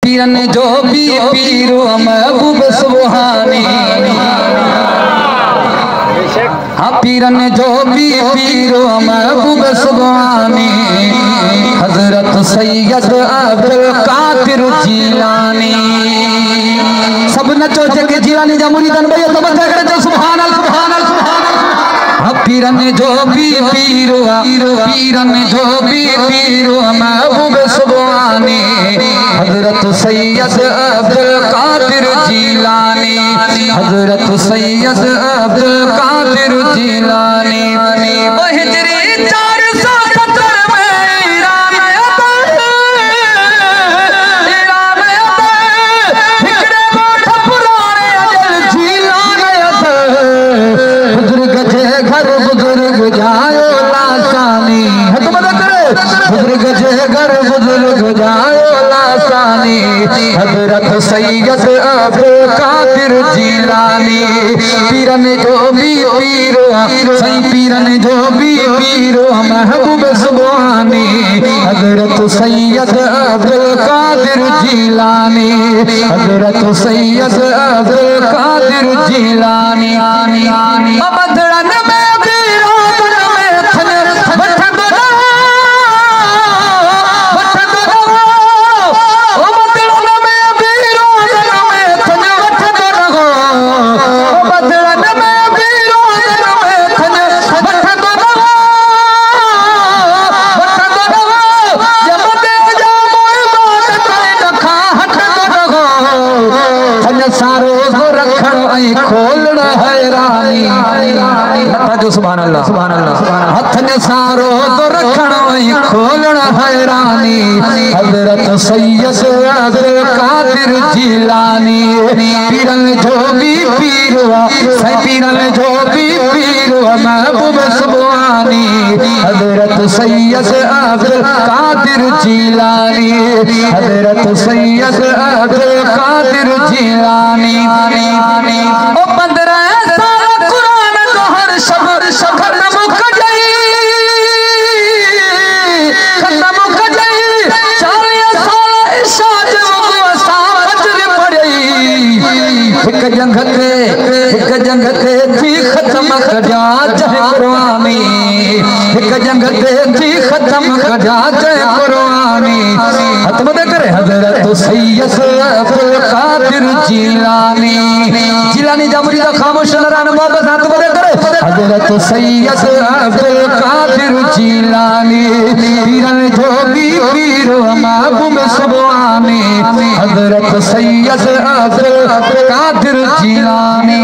पीरन जो भी पीरो महबूब सुबहानी, हाँ पीरन जो भी पीरो महबूब सुबहानी, हजरत सैयद अब्दुल कादिर जीलानी। सब नचो जग जीलानी जा मुरीदन भैया तो बता करे तो सुभान अल्लाह सुभान अल्लाह सुभान अल्लाह। पीरन जो भी पीरो पीरन जो भी पीरो महबूब सुबहानी, हजरत सैयद अब्दुल कादिर जीलानी, हजरत सैयद अब्दुल कादिर जीलानी। हिजरी 470 में ईरान हिकड़े गोठ पुराने अजल जीलान बुजुर्ग जे घर बुजुर्ग जायो लासानी, बुजुर्ग जे घर बुजुर्ग जायो लासानी, हजरत सैयद अब्दुल कादिर जीलानी। पीरन जो भी पीरो सही पीरन जो भी पीरो महबूब सुबहानी, हजरत सैयद अब्दुल कादिर जीलानी, हजरत सैयद अब्दुल कादिर जीलानी। बदड़न में खोलना हैरानी, जो सुभान अल्लाह सुभान अल्लाह। हथ ने सारो तो रखना खोलना हैरानी, हजरत सैयद अब्दुल कादिर जीलानी। पीरन जो भी पीरो सही पीरन जो भी पीरो महबूब सुबहानी, हजरत सैयद अब्दुल कादिर जीलानी, हजरत सैयद अब्दुल कादिर जीलानी। ओ 15 साल कुरान को हर शब्द खत्म कर जाई 40 साल इरशाद वो साफत पड़ी। एक जंग ते थी खत्म कर जा कुरानी, एक जंग ते थी खत्म कर जा कुरानी। खत्म दे करे हजरत सैयद अब्दुल कादिर जीलानी। जीलानी जामुरी दा खामोश नरान मोहब्बत हाथ बदे करे हजरत सैयद अब्दुल कादिर जीलानी। पीरन जो भी पीरो महबूब सुबहानी, हजरत सैयद अब्दुल कादिर जीलानी।